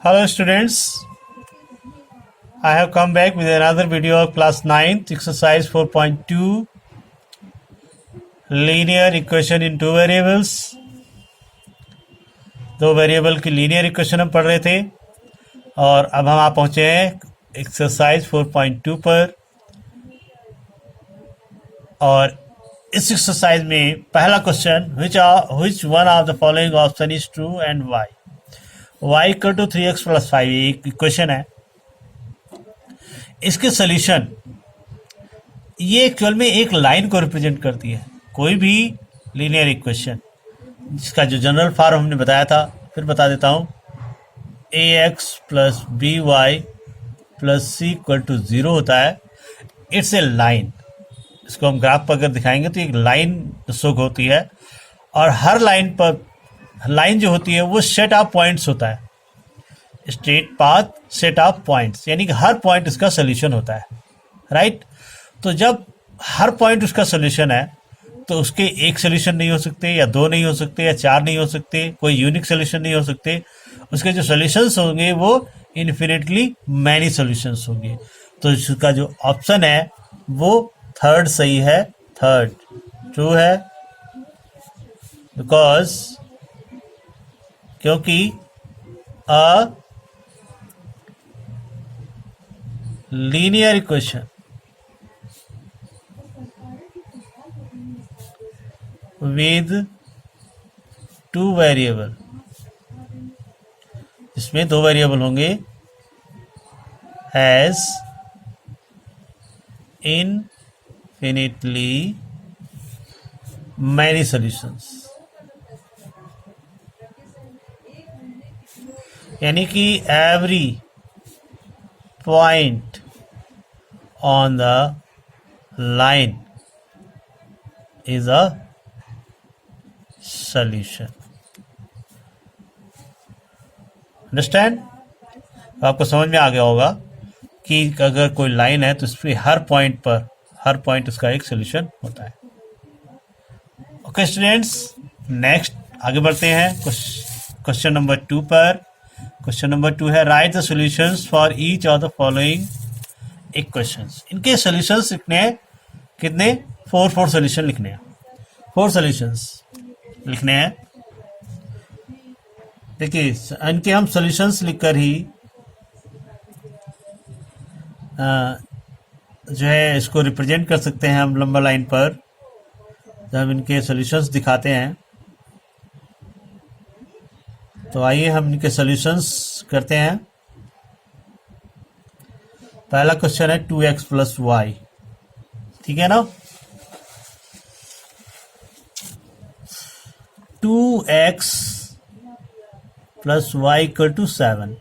Hello students, I have come back with another video of class 9th exercise 4.2 linear equation in two variables। दो variable की linear equation हम पढ़ रहे थे और अब हम आप पहुंचे हैं एक्सरसाइज 4.2 पर। और इस एक्सरसाइज में पहला question which one of the following option is true and why। y equal to 3x + 5 एक इक्वेशन है। इसके सॉल्यूशन ये एक्चुअल में एक लाइन को रिप्रेजेंट करती है। कोई भी लीनियर इक्वेशन जिसका जो जनरल फॉर्म हमने बताया था, फिर बता देता हूँ, ax + by + c = 0 होता है। It's a line. इसको हम ग्राफ पर अगर दिखाएंगे तो एक लाइन शो होती है और हर लाइन जो होती है वो सेट ऑफ पॉइंट्स होता है, straight path set of points, यानी कि हर पॉइंट इसका सोल्यूशन होता है, राइट। तो जब हर पॉइंट उसका सोल्यूशन है तो उसके एक सोल्यूशन नहीं हो सकते, या दो नहीं हो सकते, या चार नहीं हो सकते, कोई यूनिक सोल्यूशन नहीं हो सकते। उसके जो सोल्यूशंस होंगे वो इन्फिनिटली मैनी सोल्यूशंस होंगे। तो इसका जो ऑप्शन है वो थर्ड सही है, थर्ड ट्रू है, बिकॉज क्योंकि अ linear equation with two variable, इसमें दो वेरिएबल होंगे, has infinitely many solutions, यानी कि every point on the line is a solution। Understand? आपको समझ में आ गया होगा कि अगर कोई लाइन है तो इस पर हर पॉइंट उसका एक सोल्यूशन होता है। ओके स्टूडेंट्स, नेक्स्ट आगे बढ़ते हैं क्वेश्चन नंबर 2 पर। क्वेश्चन नंबर 2 है right the solutions for each of the following equations. इनके सॉल्यूशंस लिखने हैं कितने? 4 सॉल्यूशन लिखने हैं, 4 सॉल्यूशंस लिखने हैं। देखिए इनके हम सॉल्यूशंस लिखकर ही जो है इसको रिप्रेजेंट कर सकते हैं हम लंबा लाइन पर। जब इनके सॉल्यूशंस दिखाते हैं तो आइए हम इनके सॉल्यूशंस करते हैं। पहला क्वेश्चन है 2x + y, ठीक है ना। 2x + y = 7,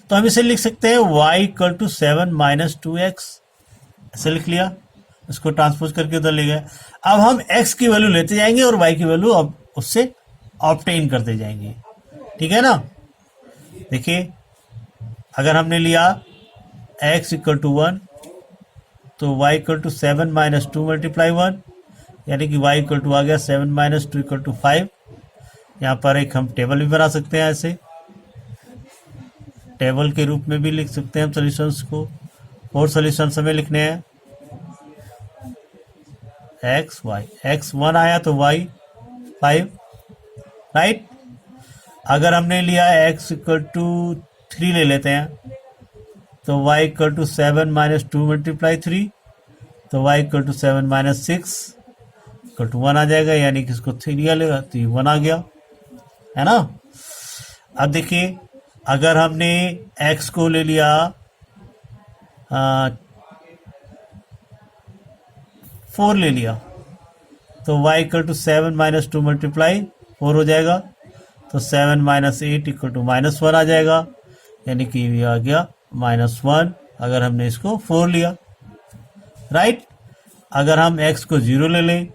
तो हम इसे लिख सकते हैं y = 7 - 2x, ऐसे लिख लिया। इसको ट्रांसपोज करके उधर ले गए। अब हम x की वैल्यू लेते जाएंगे और y की वैल्यू अब उससे ऑब्टेन करते जाएंगे, ठीक है ना। देखिए अगर हमने लिया x = 1 तो y = 7 - 2 × 1, यानी कि y = आ गया 7 - 2 = 5। यहाँ पर एक हम टेबल भी बना सकते हैं, ऐसे टेबल के रूप में भी लिख सकते हैं हम सॉल्यूशंस को। 4 सॉल्यूशंस हमें लिखने हैं। x y, x 1 आया तो y 5, राइट। अगर हमने लिया x = 3 ले लेते हैं तो y = 7 - 2 × 3, तो y = 7 - 6 = 1 आ जाएगा, यानी कि इसको 3 लिया लेगा तो ये 1 आ गया, है ना। अब देखिए अगर हमने x को ले लिया 4 ले लिया तो y = 7 - 2 × 4 हो जाएगा, तो 7 - 8 = -1 आ जाएगा, यानी कि ये आ गया -1 अगर हमने इसको 4 लिया, राइट। अगर हम x को 0 ले लें,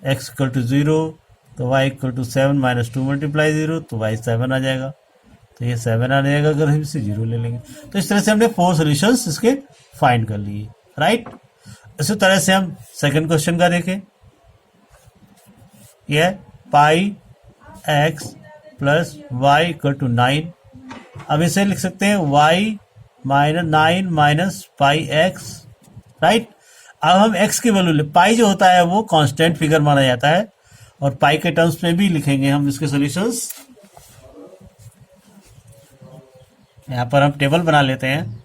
x = 0 तो y = 7 - 2 × 0, तो y 7 आ जाएगा, तो ये 7 आ जाएगा अगर हम इसे 0 ले लेंगे। तो इस तरह से हमने 4 सॉल्यूशंस इसके फाइंड कर लिए, राइट। इसी तरह से हम सेकंड क्वेश्चन का देखें। यह पाई x + y = 9 अब इसे लिख सकते हैं y minus 9 minus pi x, right. अब हम x की वैल्यू ले, पाई जो होता है वो कांस्टेंट फिगर माना जाता है और पाई के टर्म्स में भी लिखेंगे हम इसके सॉल्यूशंस। यहाँ पर हम टेबल बना लेते हैं।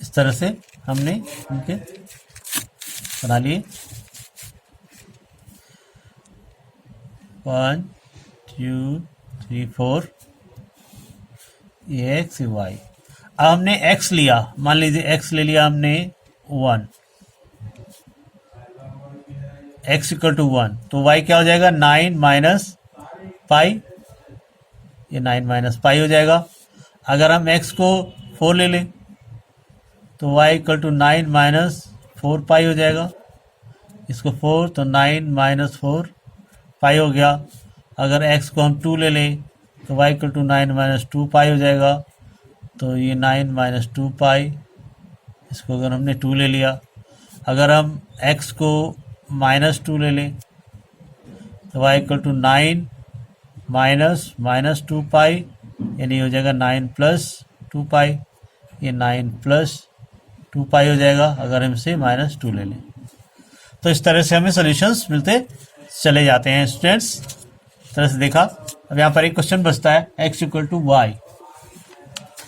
इस तरह से हमने उनके बना लिए 1 2 3 4 ये एक्स वाई। अब हमने x लिया, मान लीजिए x ले लिया हमने 1, x इक्वल टू 1, तो y क्या हो जाएगा 9 माइनस पाई, ये 9 माइनस पाई हो जाएगा। अगर हम x को 4 ले लें तो y इक्वल टू 9 माइनस 4 पाई हो जाएगा, इसको 4 तो 9 माइनस 4 पाई हो गया। अगर x को हम 2 ले लें तो y इक्वल टू 9 माइनस 2 पाई हो जाएगा, तो ये 9 माइनस 2 पाई, इसको अगर हमने 2 ले लिया। अगर हम x को माइनस 2 ले लें तो y इक्वल टू 9 माइनस 2 पाई, यानी हो जाएगा 9 प्लस 2 पाई, ये 9 प्लस 2 पाई हो जाएगा अगर हम इसे माइनस 2 ले लें। तो इस तरह से हमें सॉल्यूशंस मिलते चले जाते हैं स्टूडेंट्स। इस तरह से देखा। अब यहाँ पर एक क्वेश्चन बचता है x इक्वल टू वाई,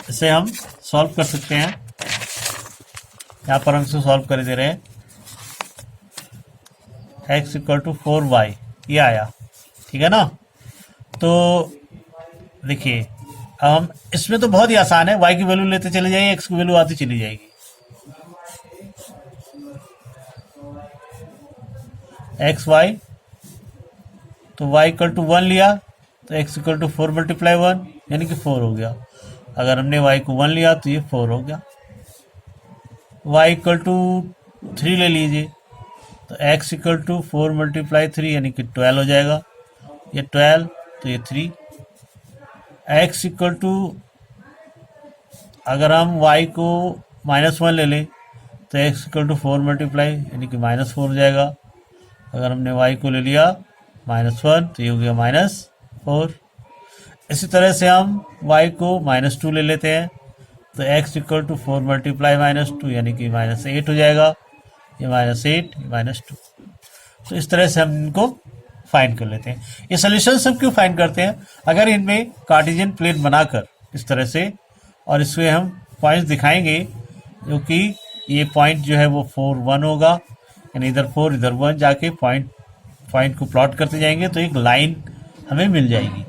इसे हम सॉल्व कर सकते हैं। यहाँ पर हम इसे सॉल्व कर दे रहे हैं। x इक्वल टू 4y ये आया, ठीक है ना। तो देखिए अब हम इसमें तो बहुत ही आसान है, y की वैल्यू लेते चले जाइए, x की वैल्यू आती चली जाएगी। एक्स वाई, तो y इक्वल टू 1 लिया तो x इक्वल टू 4 मल्टीप्लाई 1 यानी कि 4 हो गया। अगर हमने y को 1 लिया तो ये 4 हो गया। y इक्वल टू 3 ले लीजिए तो x इक्वल टू 4 मल्टीप्लाई 3 यानी कि 12 हो जाएगा, ये 12 तो ये 3। x इक्वल टू, अगर हम y को -1 ले लें तो x इक्वल टू 4 मल्टीप्लाई यानी कि -4 हो जाएगा। अगर हमने y को ले लिया -1 तो ये हो गया -4। इसी तरह से हम y को -2 ले लेते हैं तो x इक्वल टू 4 मल्टीप्लाई -2 यानी कि -8 हो जाएगा, ये -8 -2। तो इस तरह से हम इनको फाइंड कर लेते हैं। ये सॉल्यूशंस हम क्यों फाइंड करते हैं, अगर इनमें कार्टेशियन प्लेन बनाकर इस तरह से, और इसमें हम पॉइंट्स दिखाएंगे, क्योंकि ये पॉइंट जो है वो 4 1 होगा, यानी इधर 4 इधर 1 जाके पॉइंट को प्लॉट करते जाएंगे तो एक लाइन हमें मिल जाएगी,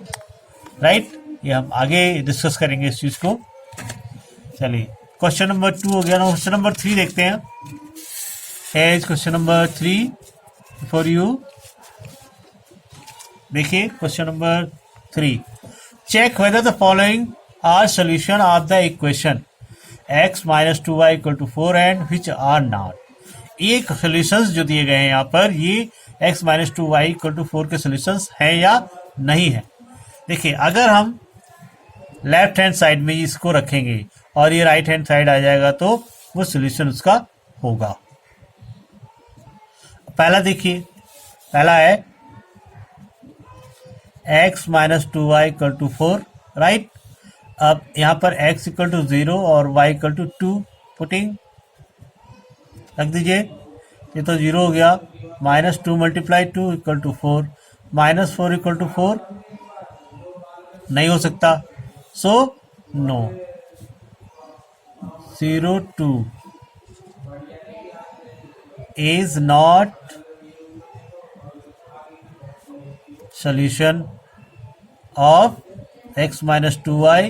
राइट। ये हम आगे डिस्कस करेंगे इस चीज़ को। चलिए क्वेश्चन नंबर 2 हो गया ना, क्वेश्चन नंबर 3 देखते हैं। As question number 3 for you. देखिए question number 3, check whether the following are solution of the equation x minus 2y equal to 4 and which are not. ये सोल्यूशंस जो दिए गए हैं यहाँ पर, ये x minus 2y equal to 4 के सोल्यूशंस हैं या नहीं है। देखिए अगर हम लेफ्ट हैंड साइड में इसको रखेंगे और ये राइट हैंड साइड आ जाएगा तो वो सोल्यूशन उसका होगा। पहला देखिए, पहला है x minus 2y equal to 4, right. अब यहाँ पर x इक्वल टू 0 और y इक्वल टू 2 पुटिंग रख दीजिए, ये तो 0 हो गया। -2 multiply 2 equal to 4, -4 equal to 4 नहीं हो सकता, so no. 0 2 is not solution of x minus 2y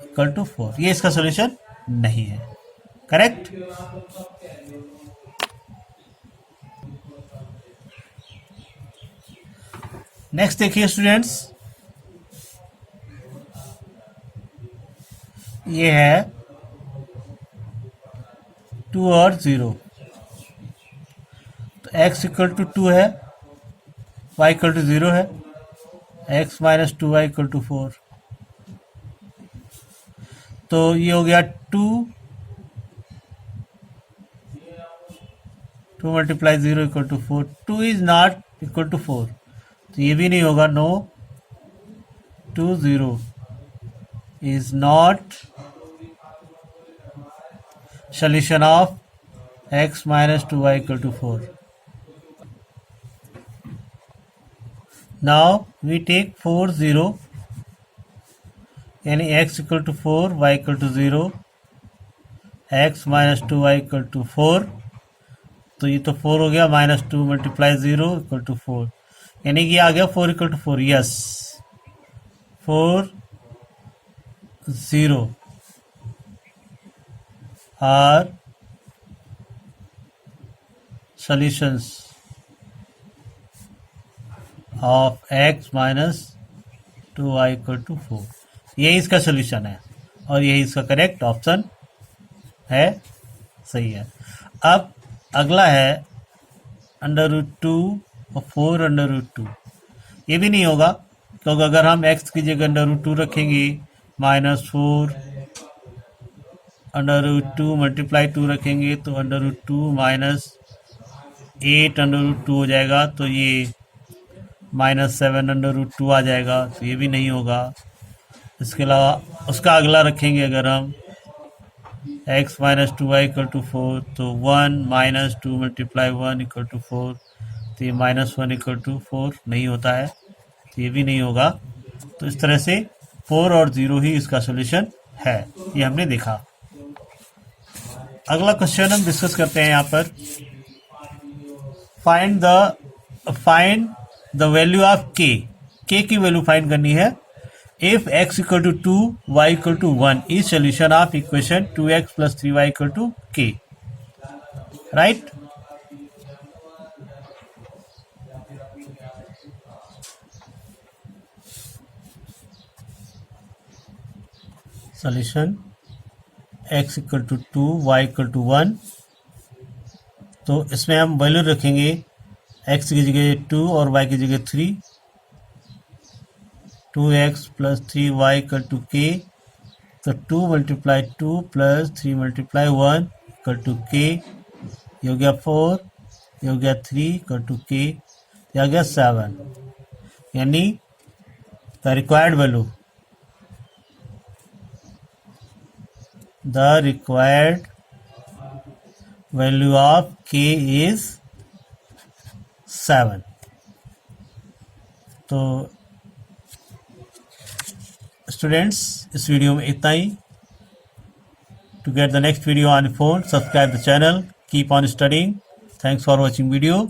equal to 4, ये इसका सोल्यूशन नहीं है, करेक्ट। नेक्स्ट देखिए स्टूडेंट्स, ये है 2 और 0, तो x इक्वल टू 2 है, y इक्वल टू 0 है, x minus 2y equal to 4, तो ये हो गया 2 2 multiply 0 equal to 4, 2 is not equal to 4, तो ये भी नहीं होगा, no, 2 0 is not solution of x minus 2y equal to 4. Now we take 4 0 यानी x equal to 4, y equal to 0, x minus 2y equal to 4, तो ये तो 4 हो गया, माइनस 2 मल्टीप्लाई 0 इक्वल टू 4, यानी कि आ गया 4 equal to 4, yes, 4 0 are solutions of x minus 2y equal to 4. यही इसका सोल्यूशन है और यही इसका करेक्ट ऑप्शन है, सही है। अब अगला है √2 और 4 √2, ये भी नहीं होगा क्योंकि अगर हम x की जगह √2 रखेंगे, -4 √2 मल्टीप्लाई 2 रखेंगे तो √2 माइनस 8 √2 हो जाएगा, तो ये -7 √2 आ जाएगा, तो ये भी नहीं होगा। इसके अलावा उसका अगला रखेंगे अगर हम x minus 2y equal to 4, तो 1 माइनस 2 मल्टीप्लाई 1 इक्वल टू 4, तो ये -1 इक्वल टू 4 नहीं होता है, तो ये भी नहीं होगा। तो इस तरह से 4 और 0 ही इसका सोल्यूशन है, ये हमने देखा। अगला क्वेश्चन हम डिस्कस करते हैं यहाँ पर, फाइंड द वैल्यू ऑफ के की वैल्यू फाइंड करनी है। If x equal to 2, y equal to 1 is solution of equation 2x plus 3y equal to k, right. Solution x equal to 2, y equal to 1, तो इसमें हम value रखेंगे x की जगह 2 और y की जगह 3, 2x plus 3y equal to k, तो 2 multiply 2 plus 3 multiply 1 equal to k, ये हो गया 4, ये हो गया 3 इक्वल टू k, ये आ गया 7, यानी the required value, the required value of k is 7। तो स्टूडेंट्स इस वीडियो में इतना ही। To get the next video on phone, subscribe the channel, keep on studying, thanks for watching video.